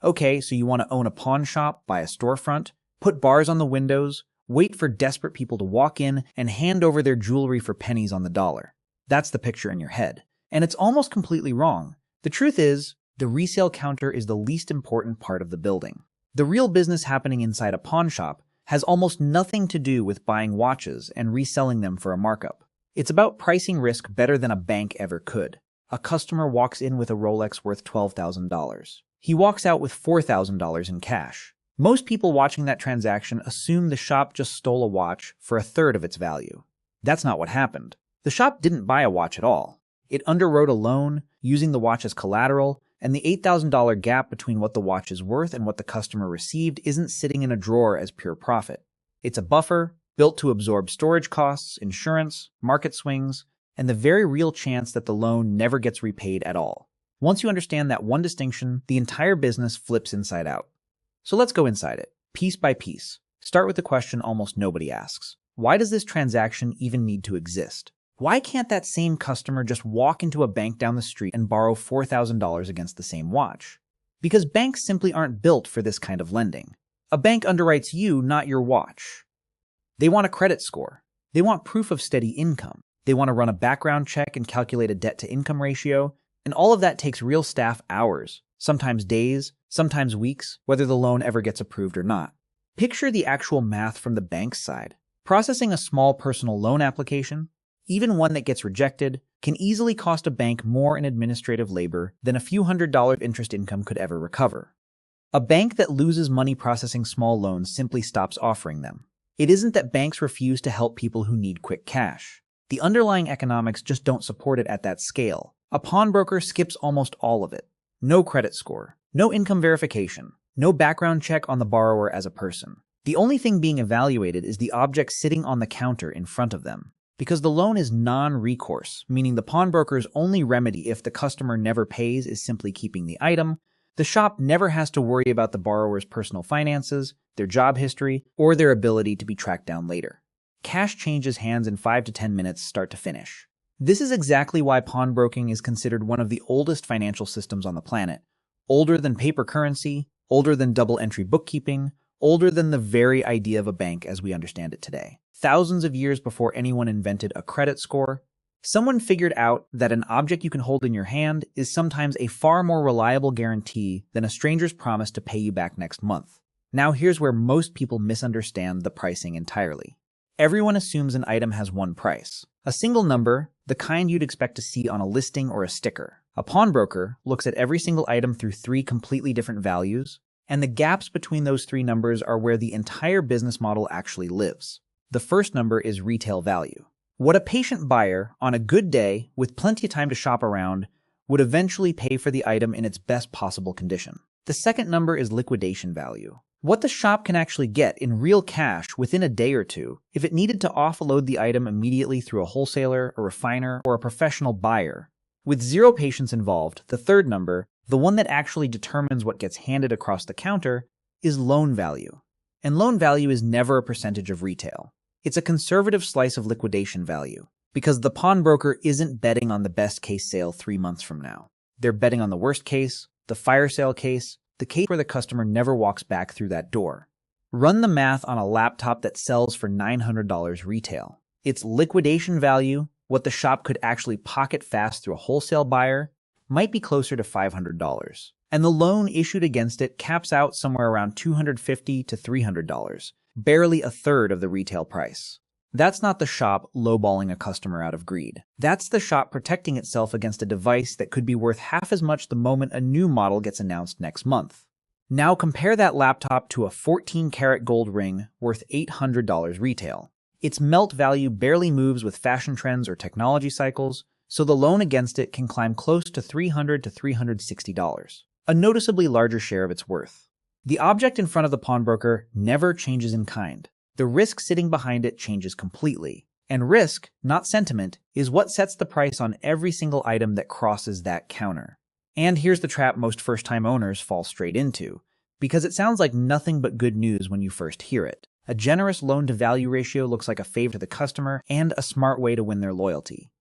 Okay, so you want to own a pawn shop, buy a storefront, put bars on the windows, wait for desperate people to walk in, and hand over their jewelry for pennies on the dollar. That's the picture in your head. And it's almost completely wrong. The truth is, the resale counter is the least important part of the building. The real business happening inside a pawn shop has almost nothing to do with buying watches and reselling them for a markup. It's about pricing risk better than a bank ever could. A customer walks in with a Rolex worth $12,000. He walks out with $4,000 in cash. Most people watching that transaction assume the shop just stole a watch for a third of its value. That's not what happened. The shop didn't buy a watch at all. It underwrote a loan, using the watch as collateral, and the $8,000 gap between what the watch is worth and what the customer received isn't sitting in a drawer as pure profit. It's a buffer, built to absorb storage costs, insurance, market swings, and the very real chance that the loan never gets repaid at all. Once you understand that one distinction, the entire business flips inside out. So let's go inside it, piece by piece. Start with the question almost nobody asks. Why does this transaction even need to exist? Why can't that same customer just walk into a bank down the street and borrow $4,000 against the same watch? Because banks simply aren't built for this kind of lending. A bank underwrites you, not your watch. They want a credit score. They want proof of steady income. They want to run a background check and calculate a debt-to-income ratio, and all of that takes real staff hours, sometimes days, sometimes weeks, whether the loan ever gets approved or not. Picture the actual math from the bank's side. Processing a small personal loan application, even one that gets rejected, can easily cost a bank more in administrative labor than a few $100 interest income could ever recover. A bank that loses money processing small loans simply stops offering them. It isn't that banks refuse to help people who need quick cash. The underlying economics just don't support it at that scale. A pawnbroker skips almost all of it. No credit score, no income verification, no background check on the borrower as a person. The only thing being evaluated is the object sitting on the counter in front of them. Because the loan is non-recourse, meaning the pawnbroker's only remedy if the customer never pays is simply keeping the item, the shop never has to worry about the borrower's personal finances, their job history, or their ability to be tracked down later. Cash changes hands in 5 to 10 minutes start to finish. This is exactly why pawnbroking is considered one of the oldest financial systems on the planet. Older than paper currency, older than double-entry bookkeeping, older than the very idea of a bank as we understand it today. Thousands of years before anyone invented a credit score, someone figured out that an object you can hold in your hand is sometimes a far more reliable guarantee than a stranger's promise to pay you back next month. Now here's where most people misunderstand the pricing entirely. Everyone assumes an item has one price. A single number, the kind you'd expect to see on a listing or a sticker. A pawnbroker looks at every single item through 3 completely different values, and the gaps between those 3 numbers are where the entire business model actually lives. The first number is retail value. What a patient buyer, on a good day, with plenty of time to shop around, would eventually pay for the item in its best possible condition. The second number is liquidation value. What the shop can actually get in real cash within a day or two if it needed to offload the item immediately through a wholesaler, a refiner, or a professional buyer. With 0 patients involved, the third number, the one that actually determines what gets handed across the counter, is loan value. And loan value is never a percentage of retail. It's a conservative slice of liquidation value, because the pawnbroker isn't betting on the best case sale 3 months from now. They're betting on the worst case, the fire sale case, the case where the customer never walks back through that door. Run the math on a laptop that sells for $900 retail. Its liquidation value, what the shop could actually pocket fast through a wholesale buyer, might be closer to $500. And the loan issued against it caps out somewhere around $250 to $300, barely a third of the retail price. That's not the shop lowballing a customer out of greed. That's the shop protecting itself against a device that could be worth half as much the moment a new model gets announced next month. Now compare that laptop to a 14-karat gold ring worth $800 retail. Its melt value barely moves with fashion trends or technology cycles, so the loan against it can climb close to $300 to $360, a noticeably larger share of its worth. The object in front of the pawnbroker never changes in kind. The risk sitting behind it changes completely. And risk, not sentiment, is what sets the price on every single item that crosses that counter. And here's the trap most first-time owners fall straight into, because it sounds like nothing but good news when you first hear it. A generous loan-to-value ratio looks like a favor to the customer and a smart way to win their loyalty.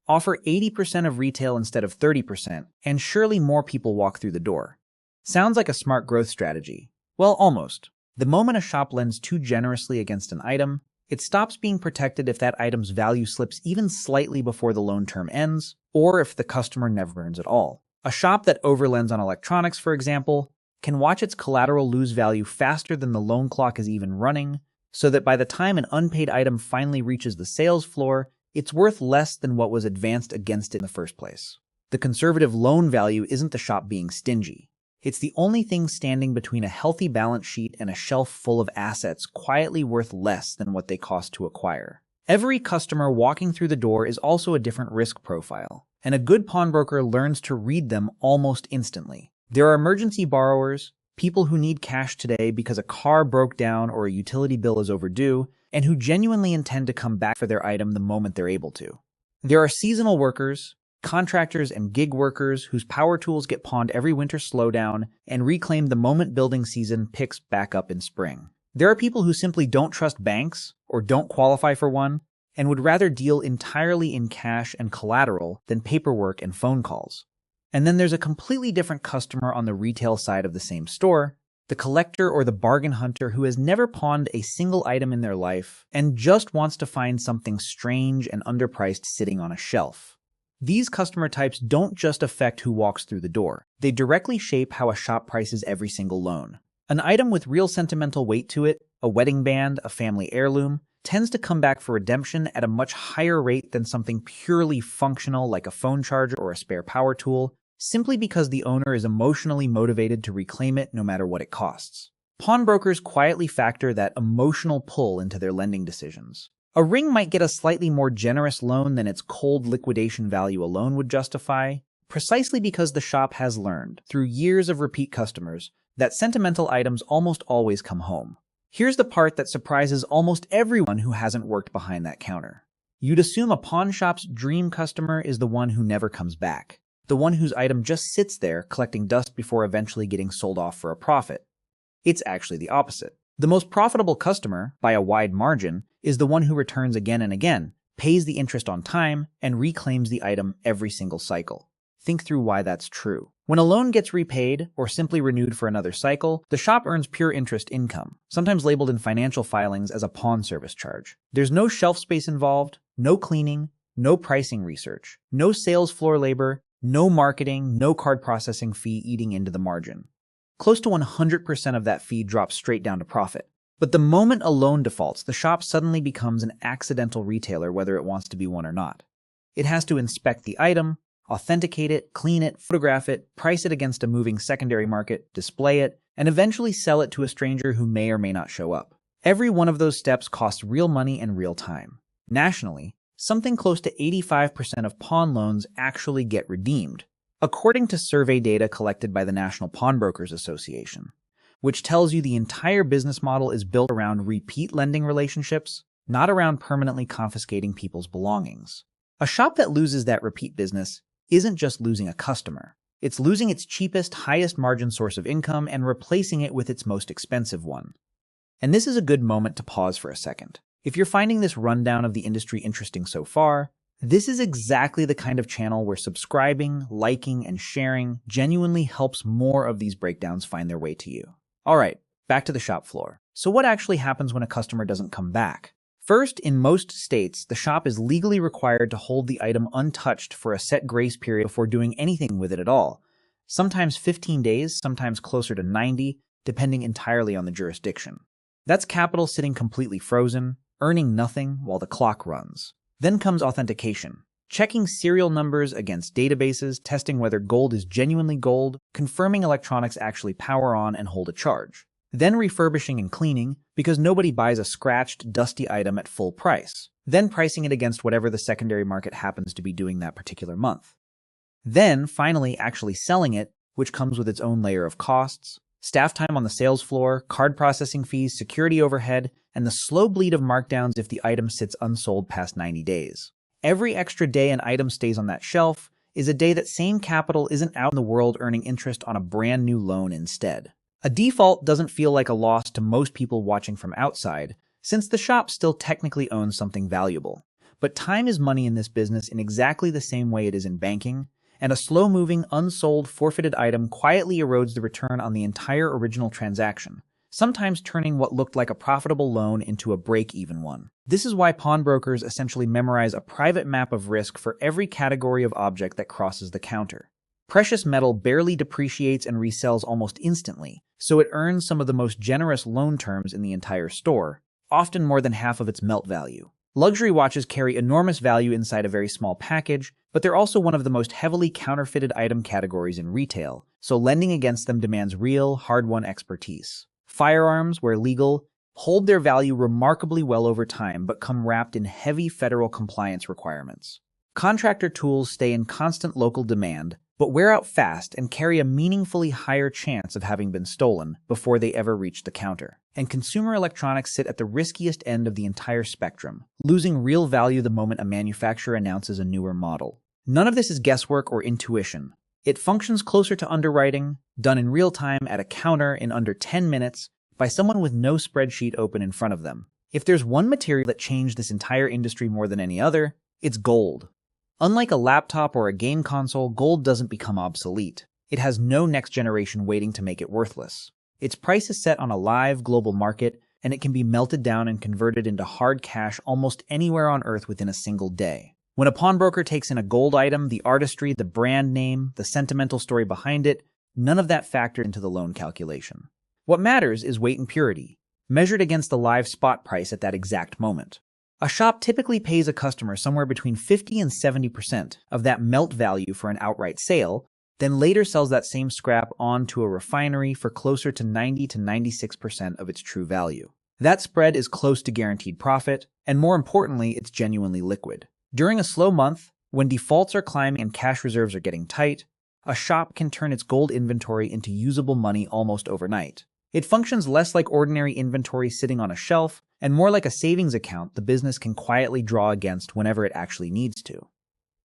Offer 80% of retail instead of 30%, and surely more people walk through the door. Sounds like a smart growth strategy. Well, almost. The moment a shop lends too generously against an item, it stops being protected if that item's value slips even slightly before the loan term ends, or if the customer never earns at all. A shop that overlends on electronics, for example, can watch its collateral lose value faster than the loan clock is even running, so that by the time an unpaid item finally reaches the sales floor, it's worth less than what was advanced against it in the first place. The conservative loan value isn't the shop being stingy. It's the only thing standing between a healthy balance sheet and a shelf full of assets quietly worth less than what they cost to acquire. Every customer walking through the door is also a different risk profile, and a good pawnbroker learns to read them almost instantly. There are emergency borrowers, people who need cash today because a car broke down or a utility bill is overdue, and who genuinely intend to come back for their item the moment they're able to. There are seasonal workers, contractors and gig workers whose power tools get pawned every winter slowdown and reclaimed the moment building season picks back up in spring. There are people who simply don't trust banks or don't qualify for one and would rather deal entirely in cash and collateral than paperwork and phone calls. And then there's a completely different customer on the retail side of the same store, the collector or the bargain hunter who has never pawned a single item in their life and just wants to find something strange and underpriced sitting on a shelf. These customer types don't just affect who walks through the door. They directly shape how a shop prices every single loan. An item with real sentimental weight to it, a wedding band, a family heirloom, tends to come back for redemption at a much higher rate than something purely functional like a phone charger or a spare power tool, simply because the owner is emotionally motivated to reclaim it no matter what it costs. Pawnbrokers quietly factor that emotional pull into their lending decisions. A ring might get a slightly more generous loan than its cold liquidation value alone would justify, precisely because the shop has learned, through years of repeat customers, that sentimental items almost always come home. Here's the part that surprises almost everyone who hasn't worked behind that counter. You'd assume a pawn shop's dream customer is the one who never comes back, the one whose item just sits there collecting dust before eventually getting sold off for a profit. It's actually the opposite. The most profitable customer, by a wide margin, is the one who returns again and again, pays the interest on time, and reclaims the item every single cycle. Think through why that's true. When a loan gets repaid or simply renewed for another cycle, the shop earns pure interest income, sometimes labeled in financial filings as a pawn service charge. There's no shelf space involved, no cleaning, no pricing research, no sales floor labor, no marketing, no card processing fee eating into the margin. Close to 100% of that fee drops straight down to profit. But the moment a loan defaults, the shop suddenly becomes an accidental retailer whether it wants to be one or not. It has to inspect the item, authenticate it, clean it, photograph it, price it against a moving secondary market, display it, and eventually sell it to a stranger who may or may not show up. Every one of those steps costs real money and real time. Nationally, something close to 85% of pawn loans actually get redeemed, according to survey data collected by the National Pawnbrokers Association, which tells you the entire business model is built around repeat lending relationships, not around permanently confiscating people's belongings. A shop that loses that repeat business isn't just losing a customer. It's losing its cheapest, highest margin source of income and replacing it with its most expensive one. And this is a good moment to pause for a second. If you're finding this rundown of the industry interesting so far, this is exactly the kind of channel where subscribing, liking, and sharing genuinely helps more of these breakdowns find their way to you. Alright, back to the shop floor. So what actually happens when a customer doesn't come back? First, in most states, the shop is legally required to hold the item untouched for a set grace period before doing anything with it at all. Sometimes 15 days, sometimes closer to 90, depending entirely on the jurisdiction. That's capital sitting completely frozen, earning nothing while the clock runs. Then comes authentication, checking serial numbers against databases, testing whether gold is genuinely gold, confirming electronics actually power on and hold a charge. Then refurbishing and cleaning, because nobody buys a scratched, dusty item at full price. Then pricing it against whatever the secondary market happens to be doing that particular month. Then, finally, actually selling it, which comes with its own layer of costs, staff time on the sales floor, card processing fees, security overhead, and the slow bleed of markdowns if the item sits unsold past 90 days. Every extra day an item stays on that shelf is a day that same capital isn't out in the world earning interest on a brand new loan instead. A default doesn't feel like a loss to most people watching from outside, since the shop still technically owns something valuable. But time is money in this business in exactly the same way it is in banking, and a slow-moving, unsold, forfeited item quietly erodes the return on the entire original transaction, sometimes turning what looked like a profitable loan into a break-even one. This is why pawnbrokers essentially memorize a private map of risk for every category of object that crosses the counter. Precious metal barely depreciates and resells almost instantly, so it earns some of the most generous loan terms in the entire store, often more than half of its melt value. Luxury watches carry enormous value inside a very small package, but they're also one of the most heavily counterfeited item categories in retail, so lending against them demands real, hard-won expertise. Firearms, where legal, hold their value remarkably well over time but come wrapped in heavy federal compliance requirements. Contractor tools stay in constant local demand, but wear out fast and carry a meaningfully higher chance of having been stolen before they ever reach the counter. And consumer electronics sit at the riskiest end of the entire spectrum, losing real value the moment a manufacturer announces a newer model. None of this is guesswork or intuition. It functions closer to underwriting, done in real time at a counter in under 10 minutes by someone with no spreadsheet open in front of them. If there's one material that changed this entire industry more than any other, it's gold. Unlike a laptop or a game console, gold doesn't become obsolete. It has no next generation waiting to make it worthless. Its price is set on a live global market, and it can be melted down and converted into hard cash almost anywhere on Earth within a single day. When a pawnbroker takes in a gold item, the artistry, the brand name, the sentimental story behind it, none of that factored into the loan calculation. What matters is weight and purity, measured against the live spot price at that exact moment. A shop typically pays a customer somewhere between 50 and 70% of that melt value for an outright sale, then later sells that same scrap on to a refinery for closer to 90 to 96% of its true value. That spread is close to guaranteed profit, and more importantly, it's genuinely liquid. During a slow month, when defaults are climbing and cash reserves are getting tight, a shop can turn its gold inventory into usable money almost overnight. It functions less like ordinary inventory sitting on a shelf and more like a savings account the business can quietly draw against whenever it actually needs to.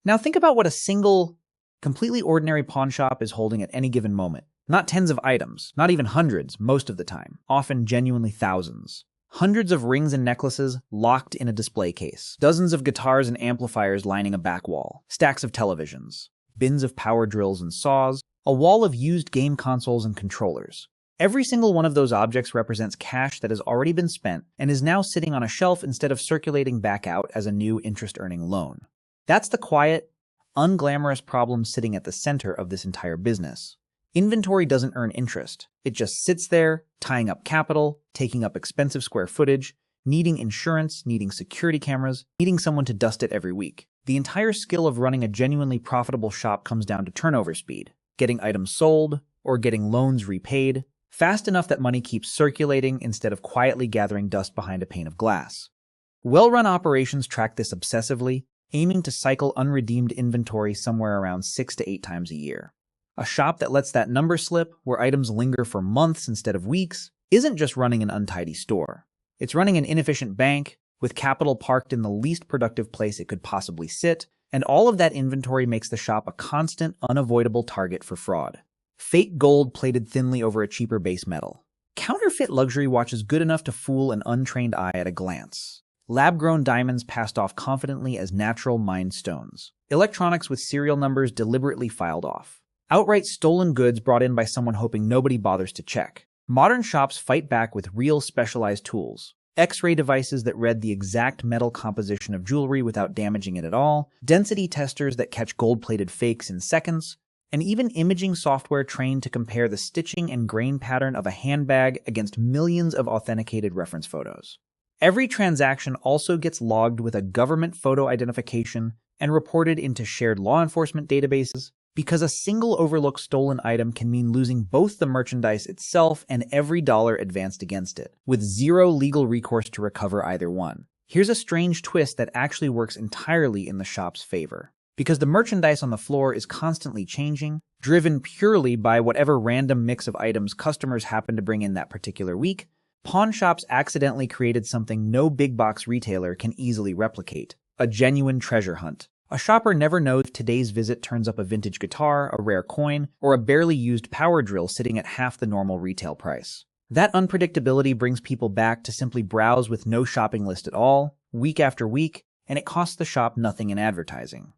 Now think about what a single, completely ordinary pawn shop is holding at any given moment. Not tens of items, not even hundreds most of the time, often genuinely thousands. Hundreds of rings and necklaces locked in a display case. Dozens of guitars and amplifiers lining a back wall. Stacks of televisions. Bins of power drills and saws. A wall of used game consoles and controllers. Every single one of those objects represents cash that has already been spent and is now sitting on a shelf instead of circulating back out as a new interest-earning loan. That's the quiet, unglamorous problem sitting at the center of this entire business. Inventory doesn't earn interest. It just sits there, tying up capital, taking up expensive square footage, needing insurance, needing security cameras, needing someone to dust it every week. The entire skill of running a genuinely profitable shop comes down to turnover speed, getting items sold, or getting loans repaid, fast enough that money keeps circulating instead of quietly gathering dust behind a pane of glass. Well-run operations track this obsessively, aiming to cycle unredeemed inventory somewhere around 6 to 8 times a year. A shop that lets that number slip, where items linger for months instead of weeks, isn't just running an untidy store. It's running an inefficient bank, with capital parked in the least productive place it could possibly sit, and all of that inventory makes the shop a constant, unavoidable target for fraud. Fake gold plated thinly over a cheaper base metal. Counterfeit luxury watches good enough to fool an untrained eye at a glance. Lab-grown diamonds passed off confidently as natural mined stones. Electronics with serial numbers deliberately filed off. Outright stolen goods brought in by someone hoping nobody bothers to check. Modern shops fight back with real specialized tools. X-ray devices that read the exact metal composition of jewelry without damaging it at all, density testers that catch gold-plated fakes in seconds, and even imaging software trained to compare the stitching and grain pattern of a handbag against millions of authenticated reference photos. Every transaction also gets logged with a government photo identification and reported into shared law enforcement databases, because a single overlooked stolen item can mean losing both the merchandise itself and every dollar advanced against it, with zero legal recourse to recover either one. Here's a strange twist that actually works entirely in the shop's favor. Because the merchandise on the floor is constantly changing, driven purely by whatever random mix of items customers happen to bring in that particular week, pawn shops accidentally created something no big box retailer can easily replicate: a genuine treasure hunt. A shopper never knows if today's visit turns up a vintage guitar, a rare coin, or a barely used power drill sitting at half the normal retail price. That unpredictability brings people back to simply browse with no shopping list at all, week after week, and it costs the shop nothing in advertising.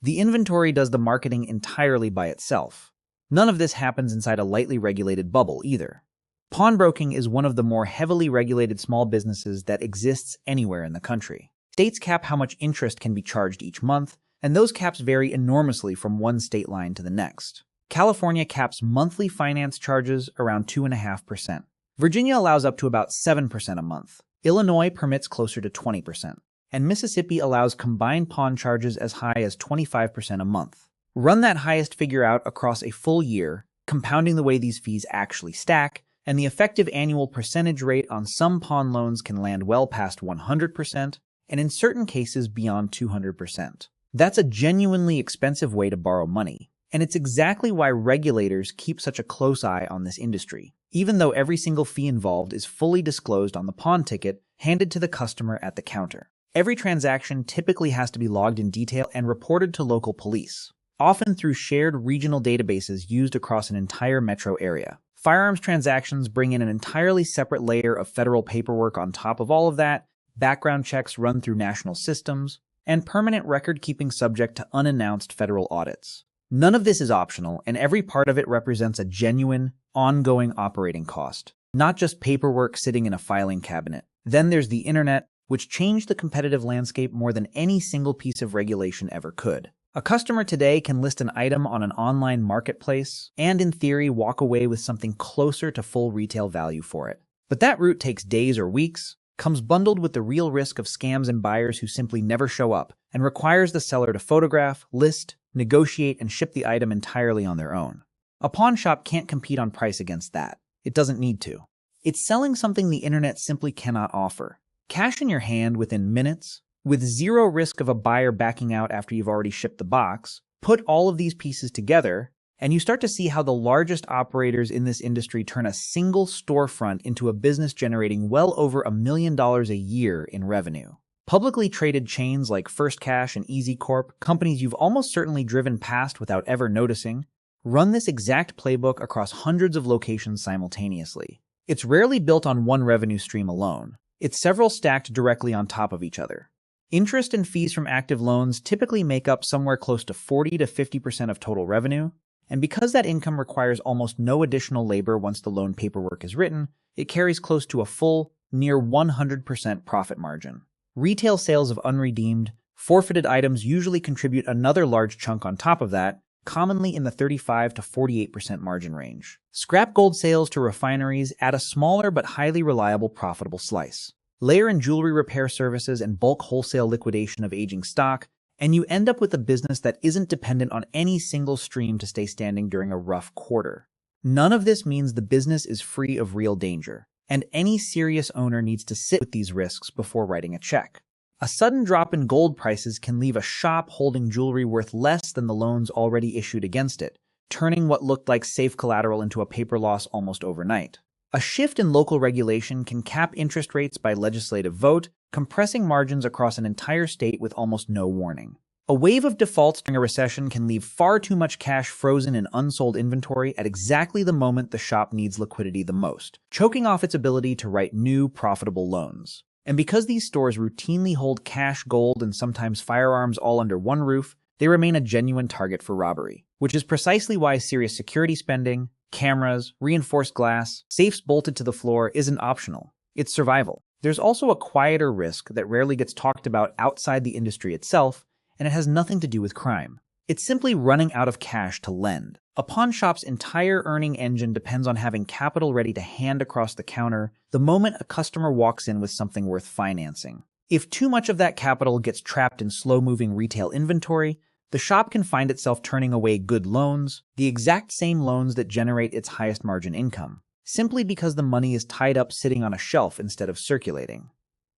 The inventory does the marketing entirely by itself. None of this happens inside a lightly regulated bubble either. Pawnbroking is one of the more heavily regulated small businesses that exists anywhere in the country. States cap how much interest can be charged each month, and those caps vary enormously from one state line to the next. California caps monthly finance charges around 2.5%. Virginia allows up to about 7% a month. Illinois permits closer to 20%. And Mississippi allows combined pawn charges as high as 25% a month. Run that highest figure out across a full year, compounding the way these fees actually stack, and the effective annual percentage rate on some pawn loans can land well past 100%, and in certain cases beyond 200%. That's a genuinely expensive way to borrow money, and it's exactly why regulators keep such a close eye on this industry, even though every single fee involved is fully disclosed on the pawn ticket handed to the customer at the counter. Every transaction typically has to be logged in detail and reported to local police, often through shared regional databases used across an entire metro area. Firearms transactions bring in an entirely separate layer of federal paperwork on top of all of that, background checks run through national systems, and permanent record-keeping subject to unannounced federal audits. None of this is optional, and every part of it represents a genuine, ongoing operating cost, not just paperwork sitting in a filing cabinet. Then there's the internet, which changed the competitive landscape more than any single piece of regulation ever could. A customer today can list an item on an online marketplace and, in theory, walk away with something closer to full retail value for it. But that route takes days or weeks, comes bundled with the real risk of scams and buyers who simply never show up, and requires the seller to photograph, list, negotiate, and ship the item entirely on their own. A pawn shop can't compete on price against that. It doesn't need to. It's selling something the internet simply cannot offer. Cash in your hand within minutes, with zero risk of a buyer backing out after you've already shipped the box. Put all of these pieces together, and you start to see how the largest operators in this industry turn a single storefront into a business generating well over $1 million a year in revenue. Publicly traded chains like First Cash and Easy Corp, companies you've almost certainly driven past without ever noticing, run this exact playbook across hundreds of locations simultaneously. It's rarely built on one revenue stream alone. It's several stacked directly on top of each other. Interest and fees from active loans typically make up somewhere close to 40 to 50% of total revenue, and because that income requires almost no additional labor once the loan paperwork is written, it carries close to a full, near 100% profit margin. Retail sales of unredeemed, forfeited items usually contribute another large chunk on top of that, commonly in the 35 to 48% margin range. Scrap gold sales to refineries add a smaller but highly reliable profitable slice. Layer in jewelry repair services and bulk wholesale liquidation of aging stock, and you end up with a business that isn't dependent on any single stream to stay standing during a rough quarter. None of this means the business is free of real danger, and any serious owner needs to sit with these risks before writing a check. A sudden drop in gold prices can leave a shop holding jewelry worth less than the loans already issued against it, turning what looked like safe collateral into a paper loss almost overnight. A shift in local regulation can cap interest rates by legislative vote, compressing margins across an entire state with almost no warning. A wave of defaults during a recession can leave far too much cash frozen in unsold inventory at exactly the moment the shop needs liquidity the most, choking off its ability to write new, profitable loans. And because these stores routinely hold cash, gold, and sometimes firearms all under one roof, they remain a genuine target for robbery, which is precisely why serious security spending, cameras, reinforced glass, safes bolted to the floor isn't optional. It's survival. There's also a quieter risk that rarely gets talked about outside the industry itself, and it has nothing to do with crime. It's simply running out of cash to lend. A pawn shop's entire earning engine depends on having capital ready to hand across the counter the moment a customer walks in with something worth financing. If too much of that capital gets trapped in slow-moving retail inventory, the shop can find itself turning away good loans, the exact same loans that generate its highest margin income, simply because the money is tied up sitting on a shelf instead of circulating.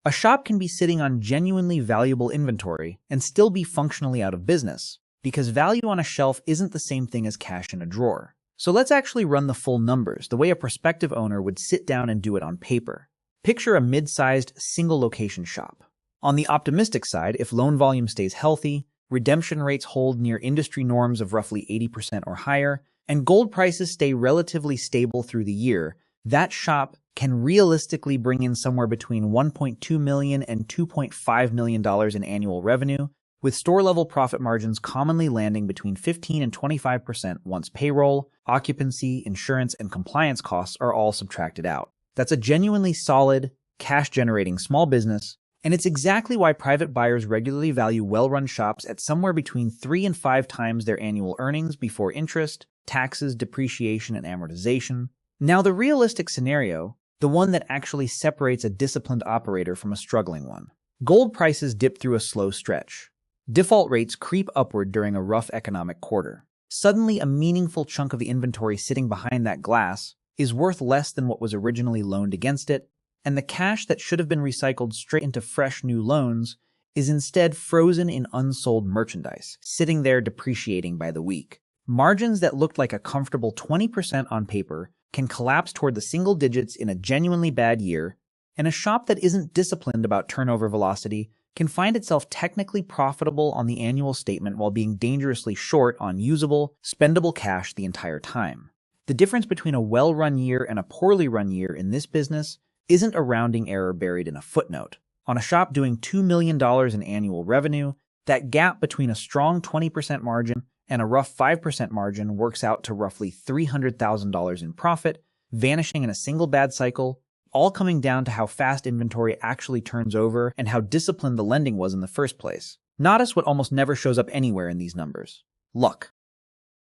A shop can be sitting on genuinely valuable inventory and still be functionally out of business, because value on a shelf isn't the same thing as cash in a drawer. So let's actually run the full numbers, the way a prospective owner would sit down and do it on paper. Picture a mid-sized, single-location shop. On the optimistic side, if loan volume stays healthy, redemption rates hold near industry norms of roughly 80% or higher, and gold prices stay relatively stable through the year, that shop can realistically bring in somewhere between $1.2 million and $2.5 million in annual revenue, with store-level profit margins commonly landing between 15 and 25% once payroll, occupancy, insurance, and compliance costs are all subtracted out. That's a genuinely solid, cash-generating small business, and it's exactly why private buyers regularly value well-run shops at somewhere between 3 and 5 times their annual earnings before interest, taxes, depreciation, and amortization. Now, the realistic scenario, the one that actually separates a disciplined operator from a struggling one. Gold prices dip through a slow stretch. Default rates creep upward during a rough economic quarter. Suddenly, a meaningful chunk of the inventory sitting behind that glass is worth less than what was originally loaned against it, and the cash that should have been recycled straight into fresh new loans is instead frozen in unsold merchandise, sitting there depreciating by the week. Margins that looked like a comfortable 20% on paper can collapse toward the single digits in a genuinely bad year, and a shop that isn't disciplined about turnover velocity can find itself technically profitable on the annual statement while being dangerously short on usable, spendable cash the entire time. The difference between a well-run year and a poorly run year in this business isn't a rounding error buried in a footnote. On a shop doing $2 million in annual revenue, that gap between a strong 20% margin and a rough 5% margin works out to roughly $300,000 in profit, vanishing in a single bad cycle, all coming down to how fast inventory actually turns over and how disciplined the lending was in the first place. Notice what almost never shows up anywhere in these numbers: luck.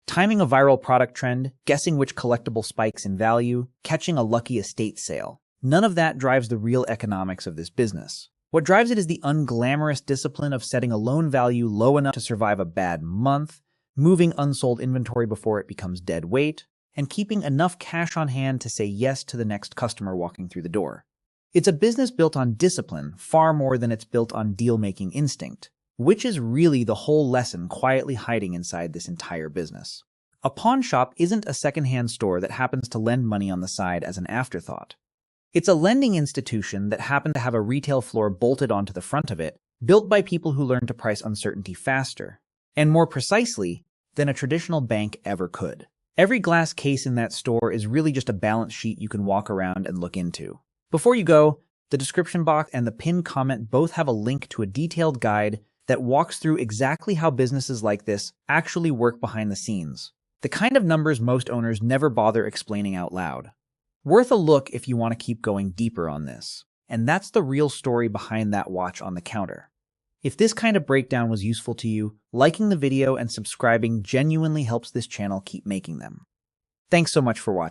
Timing a viral product trend, guessing which collectible spikes in value, catching a lucky estate sale. None of that drives the real economics of this business. What drives it is the unglamorous discipline of setting a loan value low enough to survive a bad month, moving unsold inventory before it becomes dead weight, and keeping enough cash on hand to say yes to the next customer walking through the door. It's a business built on discipline far more than it's built on deal-making instinct, which is really the whole lesson quietly hiding inside this entire business. A pawn shop isn't a secondhand store that happens to lend money on the side as an afterthought. It's a lending institution that happened to have a retail floor bolted onto the front of it, built by people who learned to price uncertainty faster, and more precisely than a traditional bank ever could. Every glass case in that store is really just a balance sheet you can walk around and look into. Before you go, the description box and the pinned comment both have a link to a detailed guide that walks through exactly how businesses like this actually work behind the scenes, the kind of numbers most owners never bother explaining out loud. Worth a look if you want to keep going deeper on this. And that's the real story behind that watch on the counter. If this kind of breakdown was useful to you, liking the video and subscribing genuinely helps this channel keep making them. Thanks so much for watching.